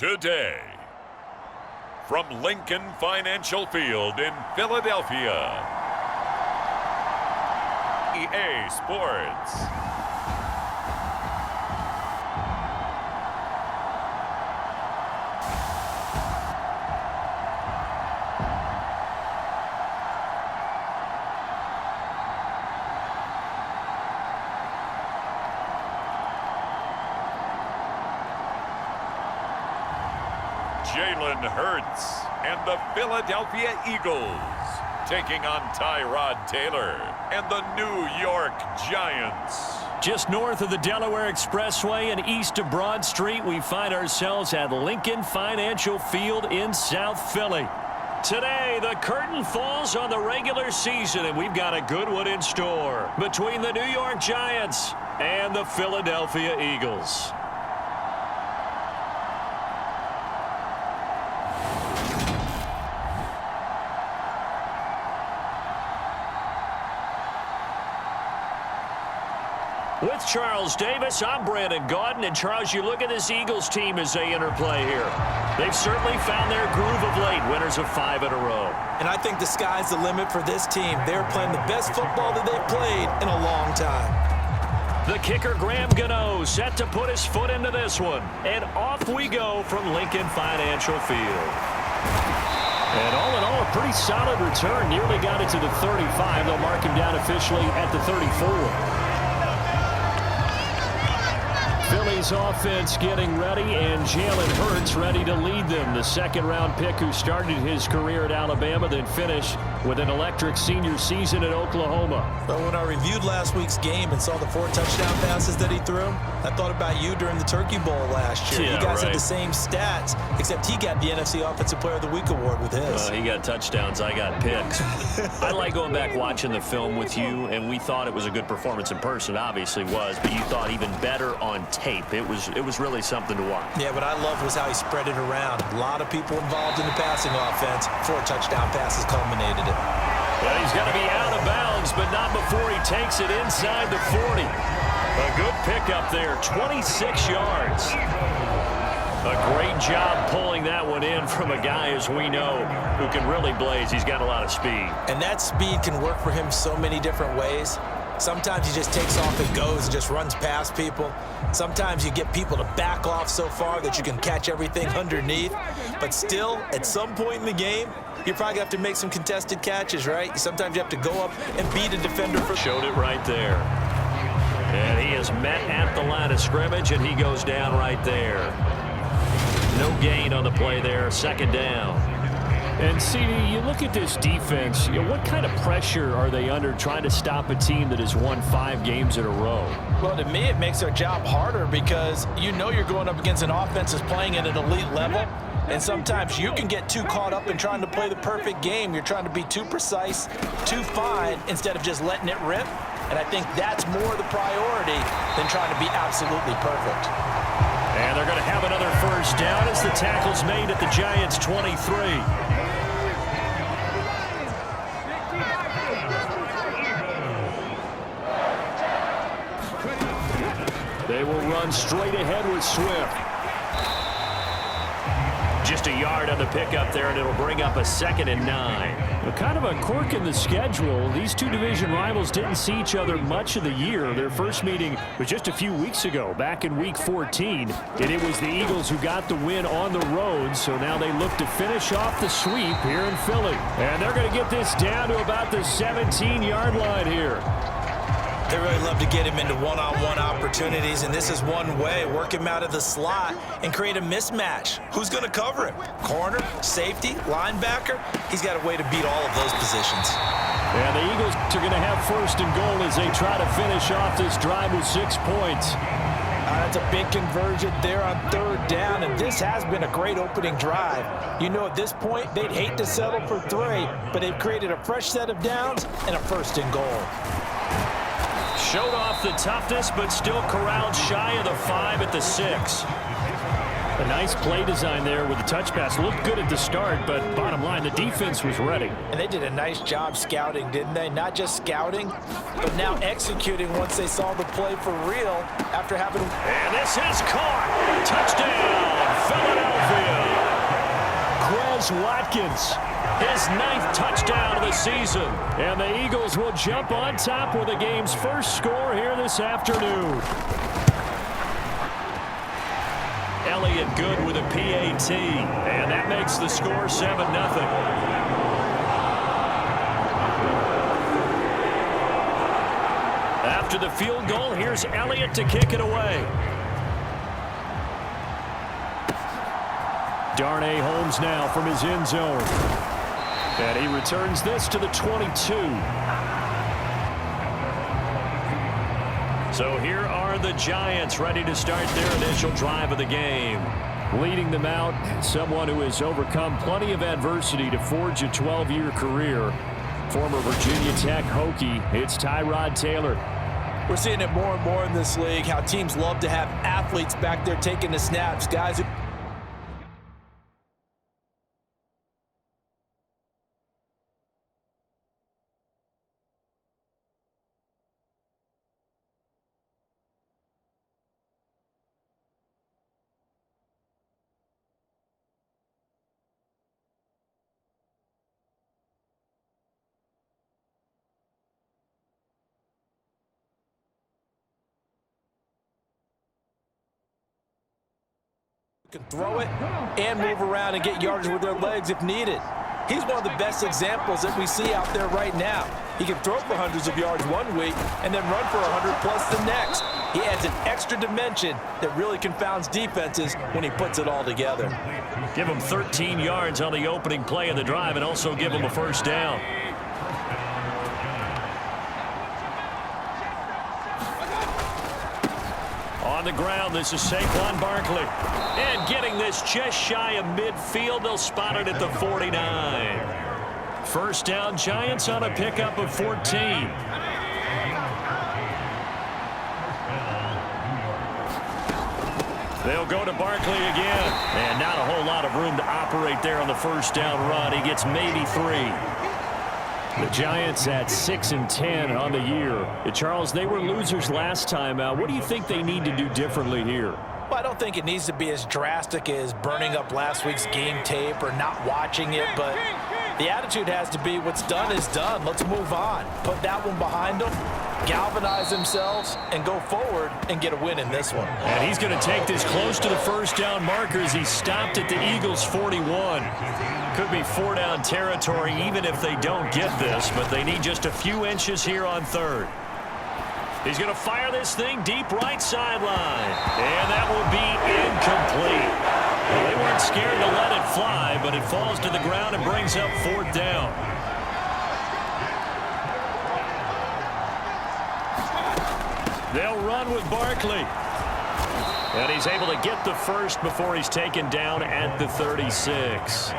today. From Lincoln Financial Field in Philadelphia, EA Sports. Jalen Hurts and the Philadelphia Eagles taking on Tyrod Taylor and the New York Giants. Just north of the Delaware Expressway and east of Broad Street, we find ourselves at Lincoln Financial Field in South Philly. Today, the curtain falls on the regular season, and we've got a good one in store between the New York Giants and the Philadelphia Eagles. With Charles Davis, I'm Brandon Gaudin. And Charles, you look at this Eagles team as they interplay here. They've certainly found their groove of late, winners of 5 in a row. And I think the sky's the limit for this team. They're playing the best football that they've played in a long time. The kicker, Graham Gano, set to put his foot into this one. And off we go from Lincoln Financial Field. And all in all, a pretty solid return. Nearly got it to the 35. They'll mark him down officially at the 34. Philly's offense getting ready, and Jalen Hurts ready to lead them. The second-round pick who started his career at Alabama, then finished with an electric senior season at Oklahoma. But when I reviewed last week's game and saw the 4 touchdown passes that he threw, I thought about you during the Turkey Bowl last year. Yeah, you guys right. had the same stats, except he got the NFC Offensive Player of the Week award with his. He got touchdowns, I got picks. I like going back watching the film with you, and we thought it was a good performance in person. Obviously was, but you thought even better on tape. It was really something to watch. Yeah, what I loved was how he spread it around. A lot of people involved in the passing offense. 4 touchdown passes culminated it. Well, he's going to be out of bounds, but not before he takes it inside the 40. A good pickup there, 26 yards. A great job pulling that one in from a guy, as we know, who can really blaze. He's got a lot of speed. And that speed can work for him so many different ways. Sometimes he just takes off and goes and just runs past people. Sometimes you get people to back off so far that you can catch everything underneath. But still, at some point in the game, you're probably going to have to make some contested catches, right? Sometimes you have to go up and beat a defender. Showed it right there. And he is met at the line of scrimmage, and he goes down right there. No gain on the play there, second down. And, CD, you look at this defense, what kind of pressure are they under trying to stop a team that has won 5 games in a row? Well, to me, it makes their job harder because you know you're going up against an offense that's playing at an elite level. And sometimes you can get too caught up in trying to play the perfect game. You're trying to be too precise, too fine, instead of just letting it rip. And I think that's more the priority than trying to be absolutely perfect. And they're going to have another first down as the tackle's made at the Giants' 23. They will run straight ahead with Swift. Just a yard on the pickup there, and it'll bring up a 2nd and 9. Well, kind of a quirk in the schedule. These two division rivals didn't see each other much of the year. Their first meeting was just a few weeks ago, back in Week 14. And it was the Eagles who got the win on the road, so now they look to finish off the sweep here in Philly. And they're going to get this down to about the 17-yard line here. They really love to get him into one-on-one opportunities, and this is one way. Work him out of the slot and create a mismatch. Who's going to cover him? Corner, safety, linebacker? He's got a way to beat all of those positions. And the Eagles are going to have 1st and goal as they try to finish off this drive with 6 points. That's a big conversion there on 3rd down, and this has been a great opening drive. You know, at this point, they'd hate to settle for 3, but they've created a fresh set of downs and a 1st and goal. Showed off the toughness, but still corralled shy of the 5 at the 6. A nice play design there with the touch pass. Looked good at the start, but bottom line, the defense was ready. And they did a nice job scouting, didn't they? Not just scouting, but now executing once they saw the play for real after having... And this is caught. Touchdown, Philadelphia. Quez Watkins, his 9th touchdown of the season. And the Eagles will jump on top with the game's first score here this afternoon. Elliott good with a PAT, and that makes the score 7-0. After the field goal, here's Elliott to kick it away. Darnay Holmes now from his end zone. And he returns this to the 22. So here are the Giants ready to start their initial drive of the game. Leading them out, someone who has overcome plenty of adversity to forge a 12-year career. Former Virginia Tech Hokie, it's Tyrod Taylor. We're seeing it more and more in this league, how teams love to have athletes back there taking the snaps, guys who... can throw it and move around and get yardage with their legs if needed. He's one of the best examples that we see out there right now. He can throw for hundreds of yards one week and then run for 100 plus the next. He adds an extra dimension that really confounds defenses when he puts it all together. Give him 13 yards on the opening play of the drive and also give him a first down. On the ground, this is Saquon Barkley. And getting this just shy of midfield, they'll spot it at the 49. First down, Giants on a pickup of 14. They'll go to Barkley again. And not a whole lot of room to operate there on the first down run. He gets maybe 3. The Giants at 6-10 on the year. Charles, they were losers last time out. What do you think they need to do differently here? Well, I don't think it needs to be as drastic as burning up last week's game tape or not watching it, but the attitude has to be what's done is done. Let's move on. Put that one behind them, galvanize themselves, and go forward and get a win in this one. And he's going to take this close to the first down marker as he stopped at the Eagles' 41. Could be 4-down territory even if they don't get this, but they need just a few inches here on third. He's going to fire this thing deep right sideline. And that will be incomplete. Well, they weren't scared to let it fly, but it falls to the ground and brings up 4th down. They'll run with Barkley. And he's able to get the first before he's taken down at the 36.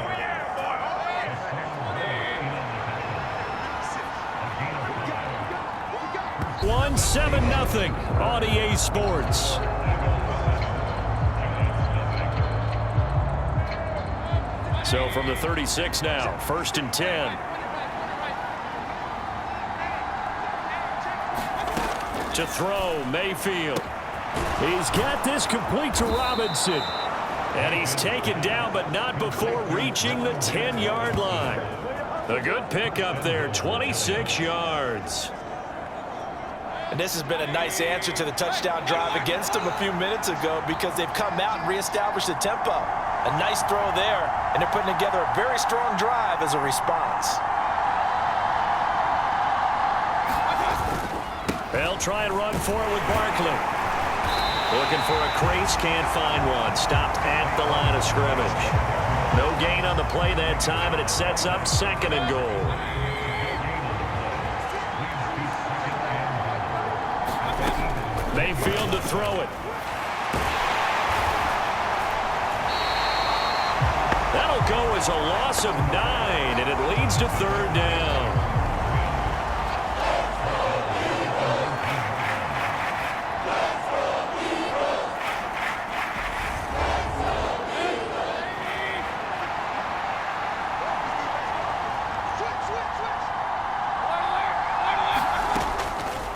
One 7-0 on EA Sports. So from the 36 now, 1st and 10. To throw, Mayfield. He's got this complete to Robinson. And he's taken down, but not before reaching the 10-yard line. A good pickup there, 26 yards. And this has been a nice answer to the touchdown drive against them a few minutes ago because they've come out and reestablished the tempo. A nice throw there, and they're putting together a very strong drive as a response. They'll try and run for it with Barkley. Looking for a crease, can't find one. Stopped at the line of scrimmage. No gain on the play that time, and it sets up 2nd and goal. Mayfield to throw it. That'll go as a loss of 9, and it leads to 3rd down.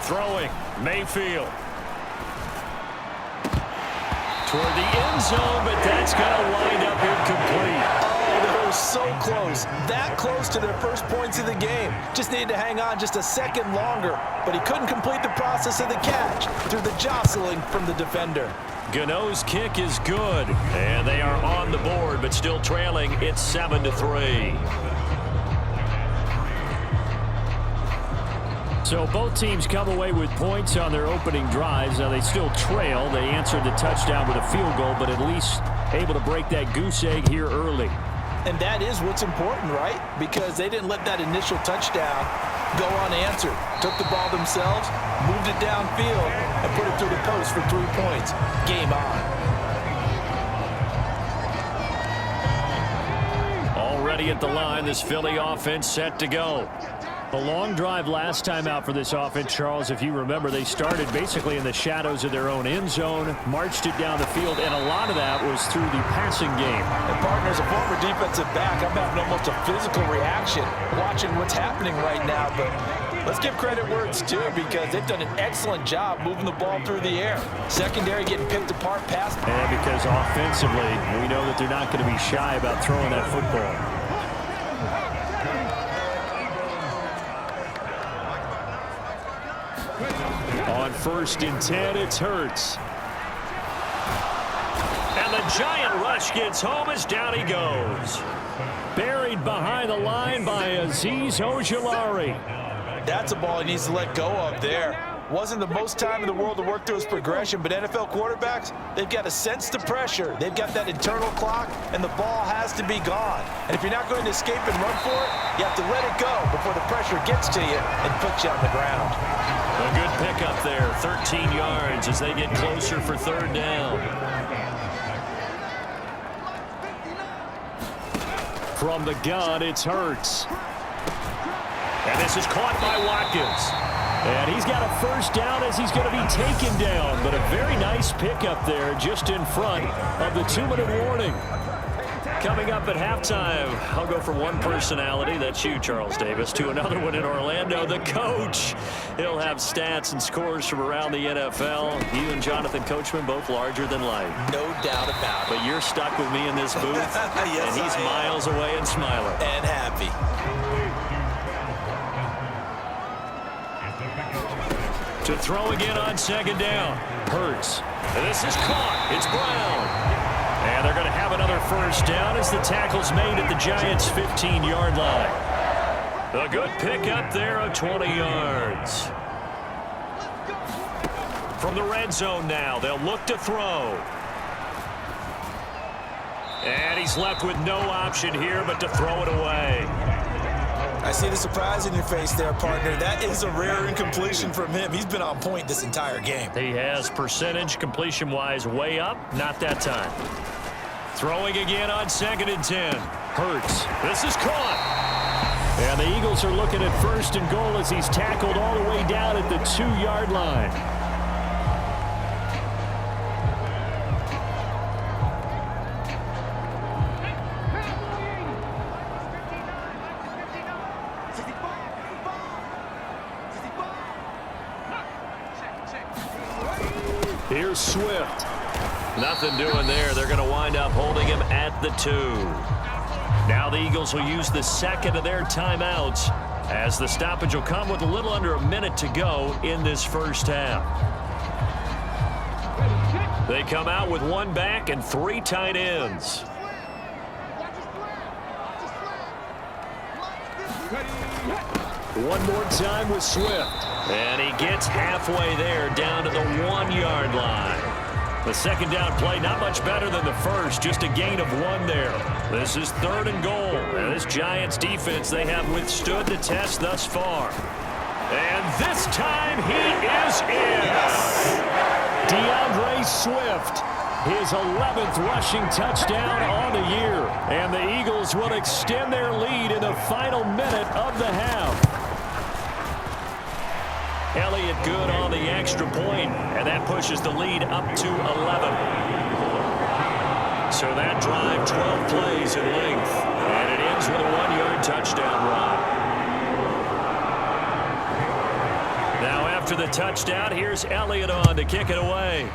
Throwing, Mayfield. Toward the end zone, but that's going to wind up incomplete. Oh, they were so close. That close to their first points of the game. Just needed to hang on just a second longer, but he couldn't complete the process of the catch through the jostling from the defender. Gano's kick is good, and they are on the board, but still trailing. It's 7-3. So both teams come away with points on their opening drives. Now they still trail. They answered the touchdown with a field goal, but at least able to break that goose egg here early. And that is what's important, right? Because they didn't let that initial touchdown go unanswered. Took the ball themselves, moved it downfield, and put it through the post for 3 points. Game on. Already at the line, this Philly offense set to go. A long drive last time out for this offense, Charles. If you remember, they started basically in the shadows of their own end zone, marched it down the field, and a lot of that was through the passing game. And partners, a former defensive back, I'm having almost a physical reaction watching what's happening right now. But let's give credit where it's due, because they've done an excellent job moving the ball through the air. Secondary getting picked apart, pass. And because offensively, we know that they're not going to be shy about throwing that football. On 1st and 10, it's Hurts. And the giant rush gets home as down he goes. Buried behind the line by Azeez Ojulari. That's a ball he needs to let go of there. Wasn't the most time in the world to work through his progression, but NFL quarterbacks, they've got to sense the pressure. They've got that internal clock, and the ball has to be gone. And if you're not going to escape and run for it, you have to let it go before the pressure gets to you and puts you on the ground. A good pickup there, 13 yards as they get closer for 3rd down. From the gun, it's Hurts. And this is caught by Watkins. And he's got a 1st down as he's going to be taken down. But a very nice pickup there just in front of the 2-minute warning. Coming up at halftime, I'll go from one personality, that's you, Charles Davis, to another one in Orlando, the coach. He'll have stats and scores from around the NFL. You and Jonathan Coachman, both larger than life. No doubt about it. But you're stuck with me in this booth, Yes, and he's miles away and smiling. And happy. To throw again on 2nd down. Hurts. And this is caught. It's Brown. And they're going to have another 1st down as the tackle's made at the Giants' 15-yard line. A good pickup there of 20 yards. From the red zone now, they'll look to throw. And he's left with no option here but to throw it away. I see the surprise in your face there, partner. That is a rare incompletion from him. He's been on point this entire game. He has percentage completion-wise way up. Not that time. Throwing again on 2nd and 10. Hurts. This is caught. And the Eagles are looking at 1st and goal as he's tackled all the way down at the 2-yard line. Here's Swift. Nothing doing there. They're going to wind up holding him at the 2. Now the Eagles will use the 2nd of their timeouts as the stoppage will come with a little under a minute to go in this 1st half. They come out with 1 back and 3 tight ends. One more time with Swift. And he gets halfway there down to the 1-yard line. The 2nd down play not much better than the first, just a gain of 1 there. This is 3rd and goal. And this Giants defense, they have withstood the test thus far. And this time he is in. DeAndre Swift, his 11th rushing touchdown on the year. And the Eagles will extend their lead in the final minute of the half. Elliott good on the extra point, and that pushes the lead up to 11. So that drive, 12 plays in length, and it ends with a 1-yard touchdown run. Now After the touchdown, here's Elliott on to kick it away.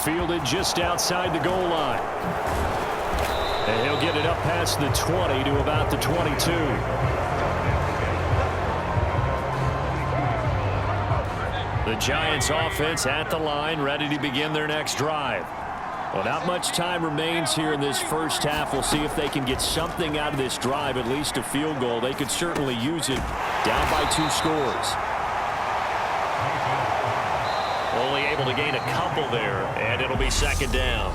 Fielded just outside the goal line. And he'll get it up past the 20 to about the 22. The Giants offense at the line, ready to begin their next drive. Well, not much time remains here in this first half. We'll see if they can get something out of this drive, at least a field goal. They could certainly use it down by 2 scores. Only able to gain a couple there, and it'll be second down.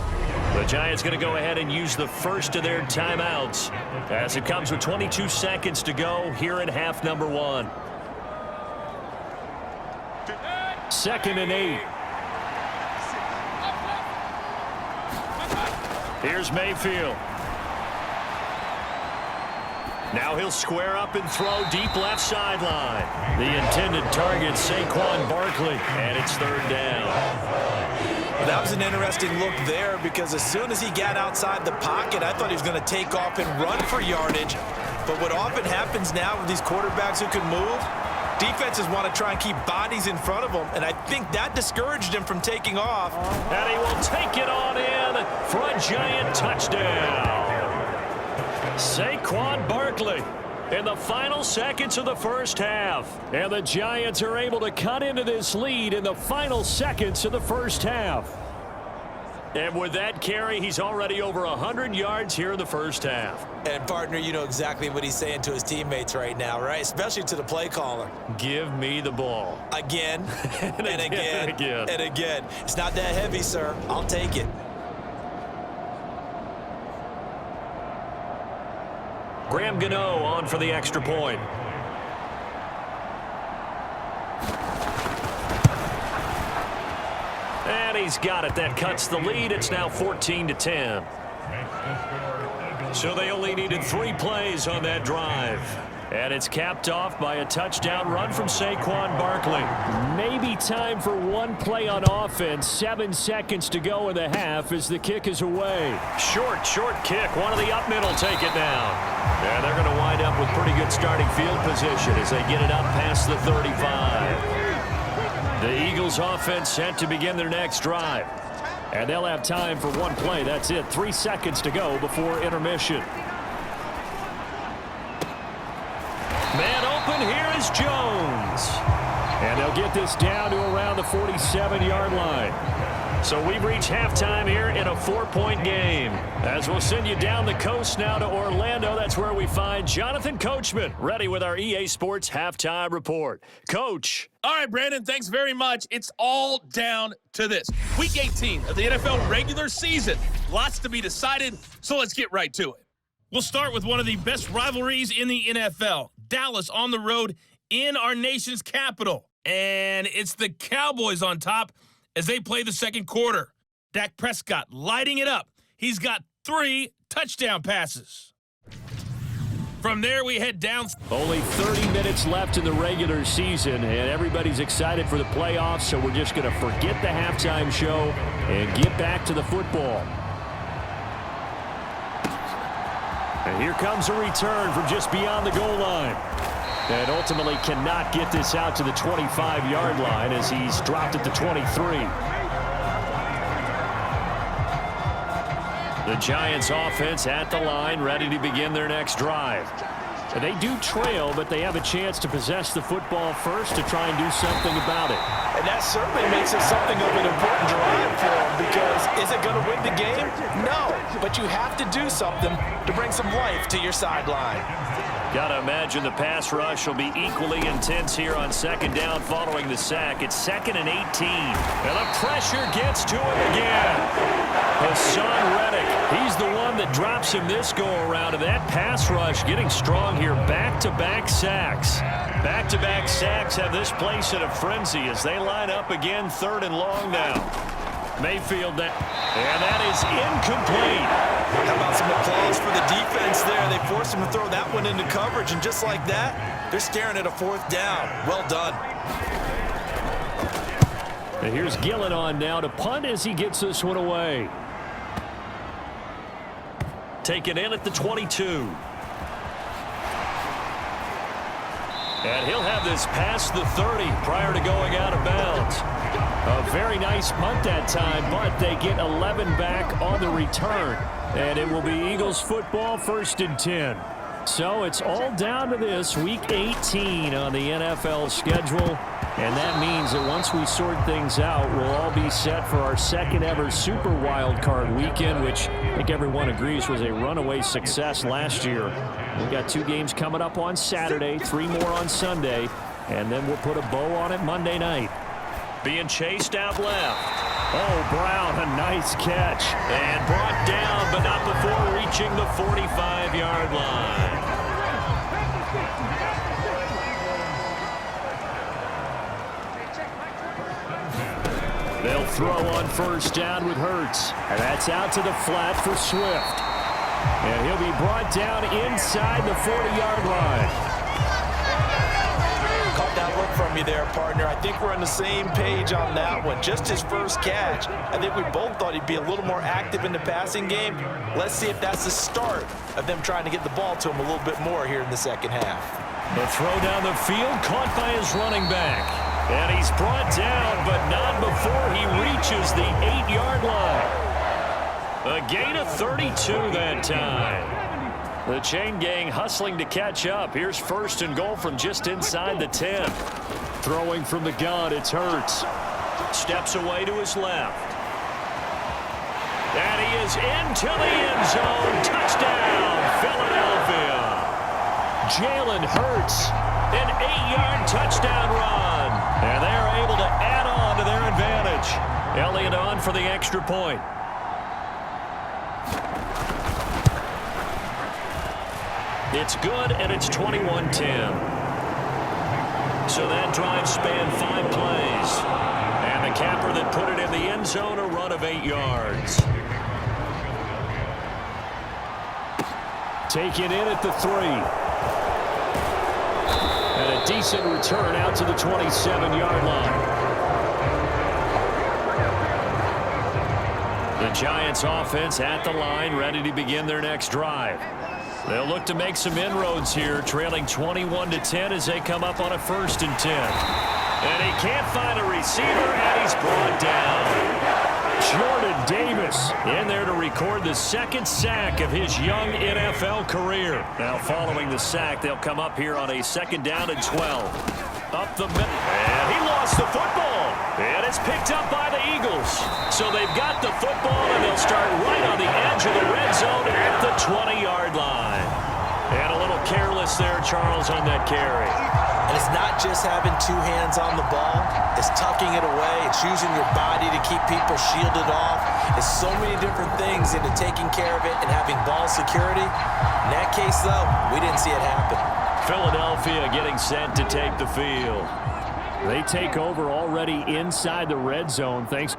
The Giants going to go ahead and use the first of their timeouts as it comes with 22 seconds to go here in half number 1. 2nd and 8. Here's Mayfield. Now he'll square up and throw deep left sideline. The intended target, Saquon Barkley, and it's 3rd down. Well, that was an interesting look there because as soon as he got outside the pocket, I thought he was going to take off and run for yardage. But what often happens now with these quarterbacks who can move, defenses want to try and keep bodies in front of them, and I think that discouraged him from taking off. And he will take it on in for a Giant touchdown. Saquon Barkley in the final seconds of the first half. And the Giants are able to cut into this lead in the final seconds of the first half. And with that carry, he's already over 100 yards here in the first half. And, partner, you know exactly what he's saying to his teammates right now, right? Especially to the play caller. Give me the ball. Again, and again, and again. and again. It's not that heavy, sir. I'll take it. Graham Gano on for the extra point. And he's got it. That cuts the lead. It's now 14-10. So they only needed 3 plays on that drive. And it's capped off by a touchdown run from Saquon Barkley. Maybe time for 1 play on offense. 7 seconds to go in the half as the kick is away. Short kick. One of the up middle take it down. And they're going to wind up with pretty good starting field position as they get it up past the 35. The Eagles offense set to begin their next drive. And they'll have time for 1 play. That's it. 3 seconds to go before intermission. Man open, here is Jones. And they'll get this down to around the 47-yard line. So we've reached halftime here in a 4-point game. As we'll send you down the coast now to Orlando, that's where we find Jonathan Coachman, ready with our EA Sports Halftime Report. Coach. All right, Brandon, thanks very much. It's all down to this. Week 18 of the NFL regular season. Lots to be decided, so let's get right to it. We'll start with one of the best rivalries in the NFL. Dallas on the road in our nation's capital. And it's the Cowboys on top as they play the second quarter. Dak Prescott lighting it up. He's got 3 touchdown passes. From there, we head down. Only 30 minutes left in the regular season, and everybody's excited for the playoffs, so we're just going to forget the halftime show and get back to the football. And here comes a return from just beyond the goal line. And ultimately cannot get this out to the 25-yard line as he's dropped at the 23. The Giants offense at the line, ready to begin their next drive. And they do trail, but they have a chance to possess the football first to try and do something about it. And that certainly makes it something of an important drive for them because is it going to win the game? No, but you have to do something to bring some life to your sideline. Got to imagine the pass rush will be equally intense here on second down following the sack. It's 2nd and 18. And the pressure gets to him again. Hassan Reddick, he's the one that drops him this go-around. And that pass rush getting strong here. Back-to-back sacks. Back-to-back sacks have this place in a frenzy as they line up again 3rd and long now. Mayfield, and that is incomplete. How about some applause for the defense there? They forced him to throw that one into coverage, and just like that, they're staring at a 4th down. Well done. And here's Gillen on now to punt as he gets this one away. Taken in at the 22. And he'll have this past the 30 prior to going out of bounds. A very nice punt that time, but they get 11 back on the return. And it will be Eagles football, 1st and 10. So it's all down to this, Week 18 on the NFL schedule. And that means that once we sort things out, we'll all be set for our second ever Super Wild Card weekend, which I think everyone agrees was a runaway success last year. We've got 2 games coming up on Saturday, 3 more on Sunday, and then we'll put a bow on it Monday night. Being chased out left. Oh, Brown, a nice catch. And brought down, but not before reaching the 45-yard line. They'll throw on 1st down with Hurts. And that's out to the flat for Swift. And he'll be brought down inside the 40-yard line. Caught that look from you there, partner. I think we're on the same page on that one. Just his first catch. I think we both thought he'd be a little more active in the passing game. Let's see if that's the start of them trying to get the ball to him a little bit more here in the second half. The throw down the field, caught by his running back. And he's brought down, but not before he reaches the 8-yard line. A gain of 32 that time. The chain gang hustling to catch up. Here's 1st and goal from just inside the 10. Throwing from the gun, it's Hurts. Steps away to his left. And he is into the end zone. Touchdown, Philadelphia. Jalen Hurts, an 8-yard touchdown run. And they're able to add on to their advantage. Elliott on for the extra point. It's good, and it's 21-10. So that drive spanned 5 plays. And the capper that put it in the end zone, a run of 8 yards. Taken in at the 3. And a decent return out to the 27-yard line. The Giants offense at the line, ready to begin their next drive. They'll look to make some inroads here, trailing 21-10 as they come up on a 1st and 10. And he can't find a receiver, and he's brought down. Jordan Davis in there to record the 2nd sack of his young NFL career. Now following the sack, they'll come up here on a 2nd down and 12. Up the middle, and he lost the football. And it's picked up by the Eagles. So they've got the football, and they'll start right on the edge of the red zone at the 20-yard line. And a little careless there, Charles, on that carry. And it's not just having 2 hands on the ball. It's tucking it away. It's using your body to keep people shielded off. It's so many different things into taking care of it and having ball security. In that case, though, we didn't see it happen. Philadelphia getting set to take the field. They take over already inside the red zone, thanks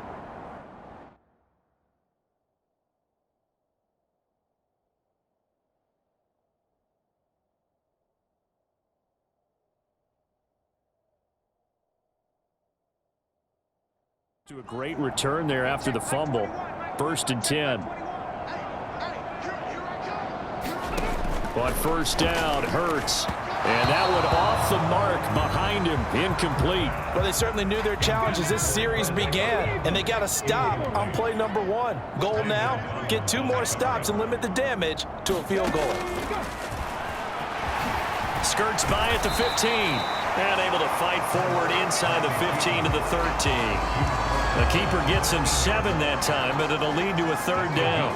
to a great return there after the fumble. 1st and 10. But 1st down, Hurts. And that one off the mark behind him, incomplete. Well, they certainly knew their challenge as this series began, and they got to stop on play number 1. Goal now, get 2 more stops and limit the damage to a field goal. Skirts by at the 15. And able to fight forward inside the 15 to the 13. The keeper gets him 7 that time, but it'll lead to a 3rd down.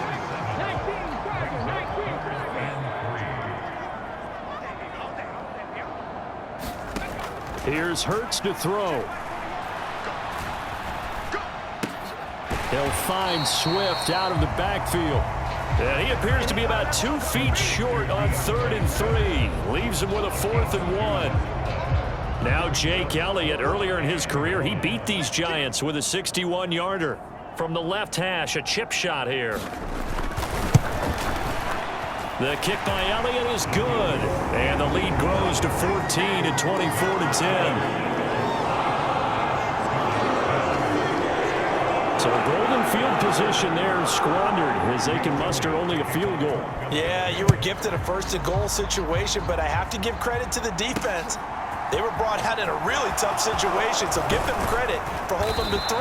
Here's Hurts to throw. He'll find Swift out of the backfield. And he appears to be about 2 feet short on 3rd and 3. Leaves him with a 4th and 1. Now Jake Elliott, earlier in his career, he beat these Giants with a 61-yarder. From the left hash, a chip shot here. The kick by Elliott is good. And the lead grows to 14 and 24 to 10. So a golden field position there squandered as they can muster only a field goal. Yeah, you were gifted a 1st and goal situation, but I have to give credit to the defense. They were brought out in a really tough situation, so give them credit for holding them to 3.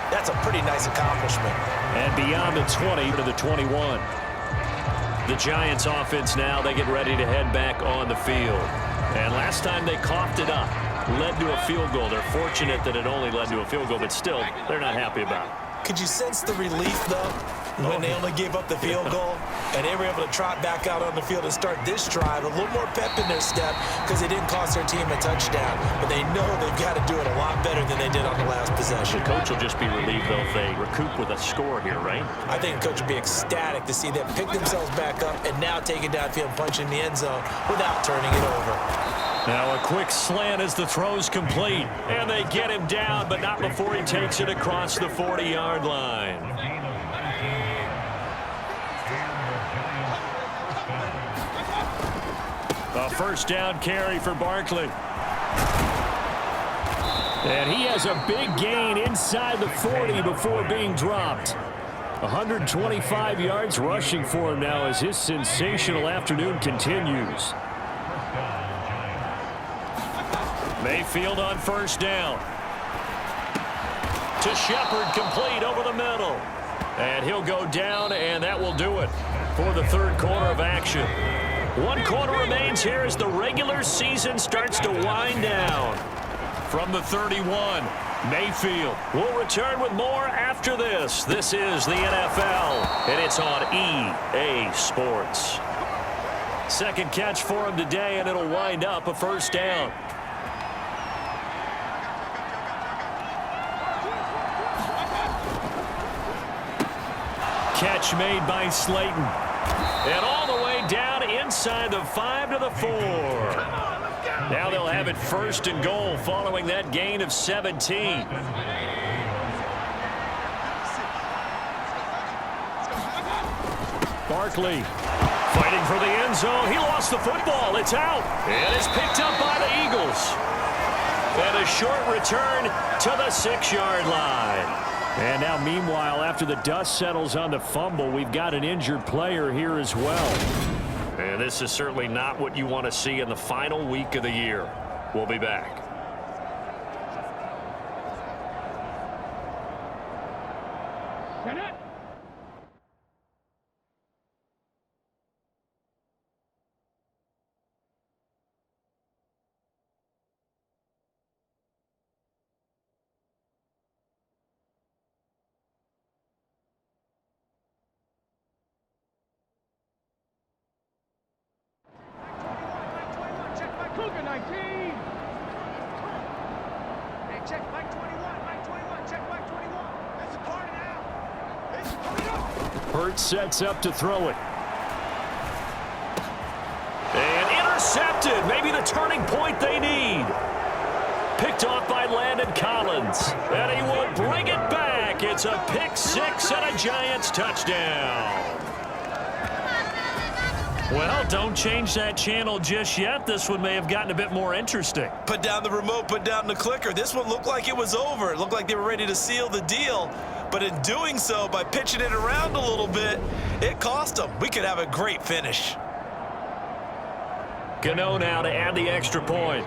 That's a pretty nice accomplishment. And beyond the 20 to the 21. The Giants offense now, they get ready to head back on the field. And last time they coughed it up, led to a field goal. They're fortunate that it only led to a field goal, but still, they're not happy about it. Could you sense the relief, though, when they only gave up the field goal and they were able to trot back out on the field and start this drive? A little more pep in their step because it didn't cost their team a touchdown, but they know they've got to do it a lot better than they did on the last possession. The coach will just be relieved, though, if they recoup with a score here, right? I think the coach will be ecstatic to see them pick themselves back up and now take it downfield and punch in the end zone without turning it over. Now a quick slant as the throw's complete. And they get him down, but not before he takes it across the 40-yard line. A first down carry for Barkley. And he has a big gain inside the 40 before being dropped. 125 yards rushing for him now as his sensational afternoon continues. Mayfield on first down. To Shepard, complete over the middle. And he'll go down, and that will do it for the third quarter of action. 1 quarter remains here as the regular season starts to wind down. From the 31, Mayfield will return with more after this. This is the NFL, and it's on EA Sports. Second catch for him today, and it'll wind up a first down. Catch made by Slayton. And all the way down inside the 5 to the 4. Now they'll have it first and goal following that gain of 17. Barkley fighting for the end zone. He lost the football. It's out. And it's picked up by the Eagles. And a short return to the 6-yard line. And now, meanwhile, after the dust settles on the fumble, we've got an injured player here as well. And this is certainly not what you want to see in the final week of the year. We'll be back. Cougar 19. Hey, check Mike 21. Mike 21. Check Mike 21. It's a party now. It's a party now. Hurts sets up to throw it. And intercepted. Maybe the turning point they need. Picked off by Landon Collins. And he will bring it back. It's a pick six and a Giants touchdown. Well, don't change that channel just yet. This one may have gotten a bit more interesting. Put down the remote, put down the clicker. This one looked like it was over. It looked like they were ready to seal the deal. But in doing so, by pitching it around a little bit, it cost them. We could have a great finish. Gano now to add the extra point.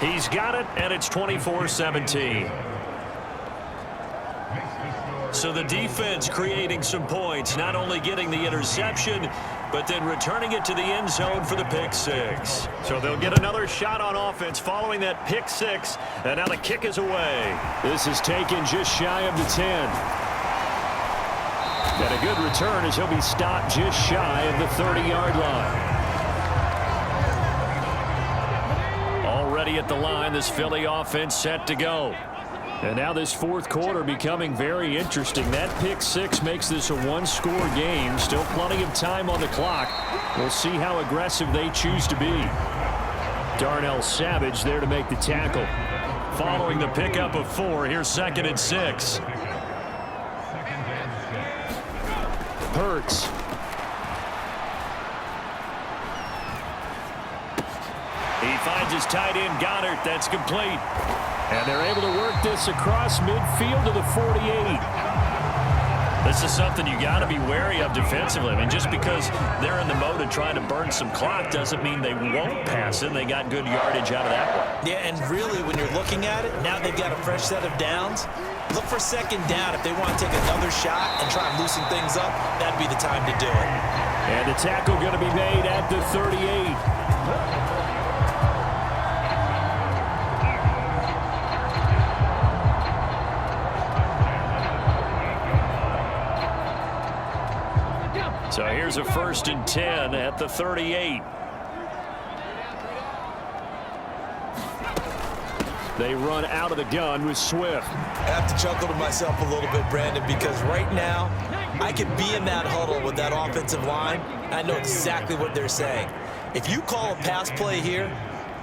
He's got it, and it's 24-17. So the defense creating some points, not only getting the interception, but then returning it to the end zone for the pick six. So they'll get another shot on offense following that pick six, and now the kick is away. This is taken just shy of the 10. And a good return as he'll be stopped just shy of the 30-yard line. Already at the line, this Philly offense set to go. And now this fourth quarter becoming very interesting. That pick six makes this a one-score game. Still plenty of time on the clock. We'll see how aggressive they choose to be. Darnell Savage there to make the tackle. Following the pickup of 4, here's 2nd and 6. Hurts. He finds his tight end, Goddard. That's complete. And they're able to work this across midfield to the 48. This is something you got to be wary of defensively. I mean, just because they're in the mode of trying to burn some clock doesn't mean they won't pass it. They got good yardage out of that one. Yeah, and really, when you're looking at it, now they've got a fresh set of downs. Look for second down. If they want to take another shot and try and loosen things up, that'd be the time to do it. And the tackle going to be made at the 38. So here's a 1st and 10 at the 38. They run out of the gun with Swift. I have to chuckle to myself a little bit, Brandon, because right now I could be in that huddle with that offensive line. I know exactly what they're saying. If you call a pass play here,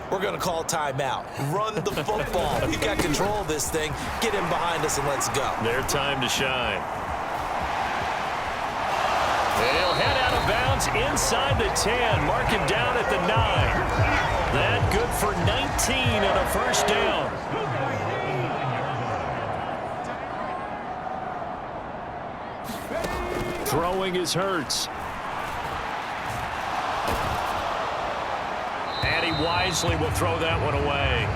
we're going to call timeout. Run the football. We've got control of this thing. Get in behind us and let's go. Their time to shine. They'll head out of bounds inside the 10. Mark him down at the 9. That good for 19 and a 1st down. Throwing is Hurts. And he wisely will throw that one away.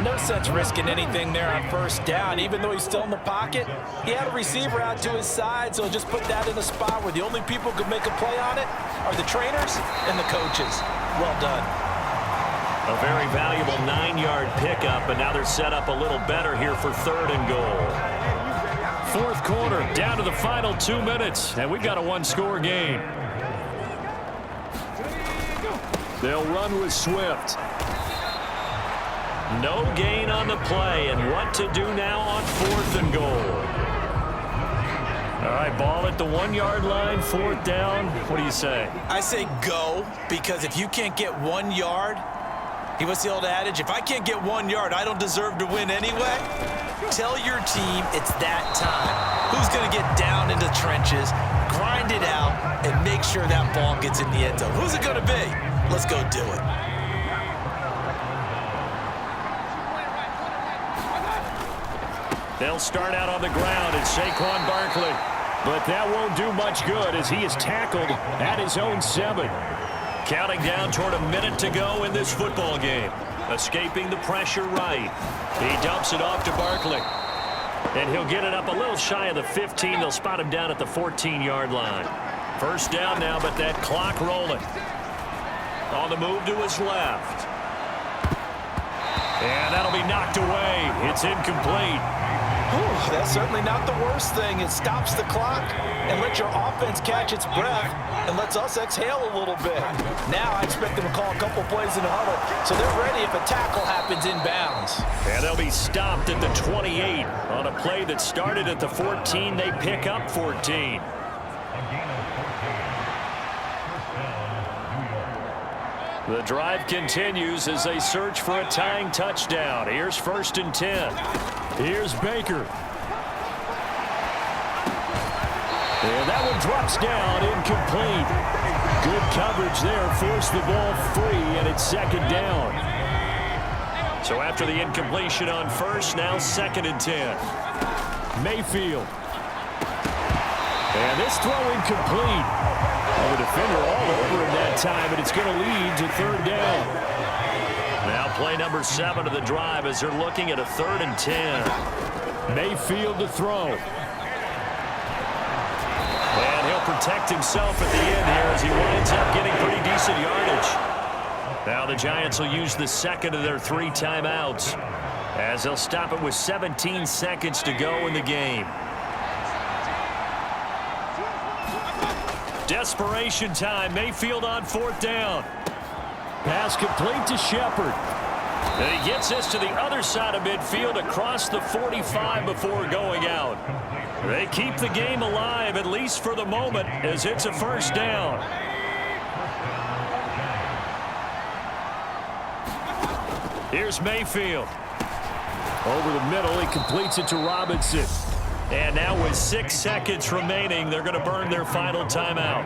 No sense risking anything there on 1st down. Even though he's still in the pocket, he had a receiver out to his side, so just put that in a spot where the only people who could make a play on it are the trainers and the coaches. Well done. A very valuable 9-yard pickup, and now they're set up a little better here for 3rd and goal. 4th quarter, down to the final 2 minutes, and we've got a 1-score game. They'll run with Swift. No gain on the play, and what to do now on 4th and goal. All right, ball at the 1-yard line, 4th down. What do you say? I say go, because if you can't get 1 yard, what's the old adage? If I can't get 1 yard, I don't deserve to win anyway. Tell your team it's that time. Who's going to get down into trenches, grind it out, and make sure that ball gets in the end zone? Who's it going to be? Let's go do it. They'll start out on the ground. It's Saquon Barkley. But that won't do much good as he is tackled at his own 7. Counting down toward a minute to go in this football game. Escaping the pressure right. He dumps it off to Barkley. And he'll get it up a little shy of the 15. They'll spot him down at the 14-yard line. 1st down now, but that clock rolling. On the move to his left. And that'll be knocked away. It's incomplete. Whew, that's certainly not the worst thing. It stops the clock and lets your offense catch its breath and lets us exhale a little bit. Now I expect them to call a couple plays in the huddle, so they're ready if a tackle happens inbounds. And they'll be stopped at the 28 on a play that started at the 14. They pick up 14. The drive continues as they search for a tying touchdown. Here's 1st and 10. Here's Baker. And that one drops down, incomplete. Good coverage there, forced the ball free, and it's 2nd down. So after the incompletion on 1st, now 2nd and 10. Mayfield. And this throw incomplete. The defender all over him that time, and it's going to lead to 3rd down. Now play number 7 of the drive as they're looking at a 3rd and 10. Mayfield to throw. And he'll protect himself at the end here as he winds up getting pretty decent yardage. Now the Giants will use the 2nd of their 3 timeouts as they'll stop it with 17 seconds to go in the game. Desperation time. Mayfield on 4th down. Pass complete to Shepard. And he gets this to the other side of midfield across the 45 before going out. They keep the game alive, at least for the moment, as it's a 1st down. Here's Mayfield. Over the middle, he completes it to Robinson. And now with 6 seconds remaining, they're going to burn their final timeout.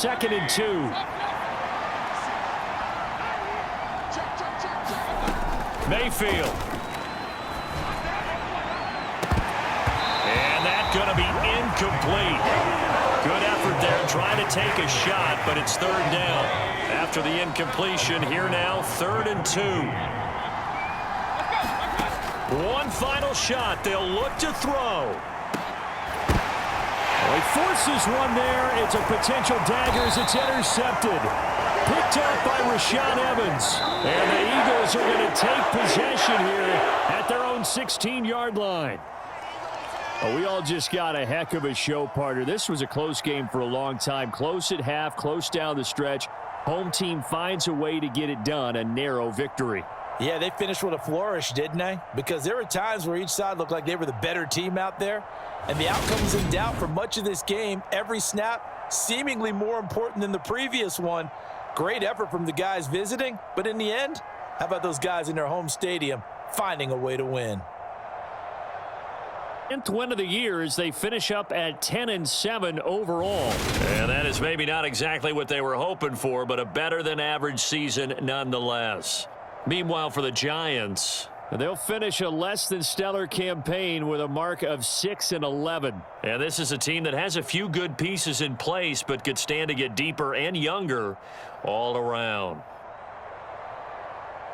2nd and 2. Mayfield. And that's going to be incomplete. Good effort there trying to take a shot, but it's 3rd down. After the incompletion, here now 3rd and 2. One final shot. They'll look to throw. Well, he forces one there. It's a potential dagger as it's intercepted. Picked up by Rashaan Evans. And the Eagles are going to take possession here at their own 16-yard line. Well, we all just got a heck of a show, partner. This was a close game for a long time. Close at half, close down the stretch. Home team finds a way to get it done, a narrow victory. Yeah, they finished with a flourish, didn't they? Because there were times where each side looked like they were the better team out there. And the outcome was in doubt for much of this game. Every snap seemingly more important than the previous one. Great effort from the guys visiting. But in the end, how about those guys in their home stadium finding a way to win? 10th win of the year as they finish up at 10-7 overall. And that is maybe not exactly what they were hoping for, but a better than average season nonetheless. Meanwhile, for the Giants, they'll finish a less than stellar campaign with a mark of 6-11. And this is a team that has a few good pieces in place, but could stand to get deeper and younger all around.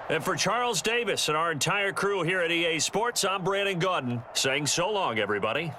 And for Charles Davis and our entire crew here at EA Sports, I'm Brandon Gaudin saying so long, everybody.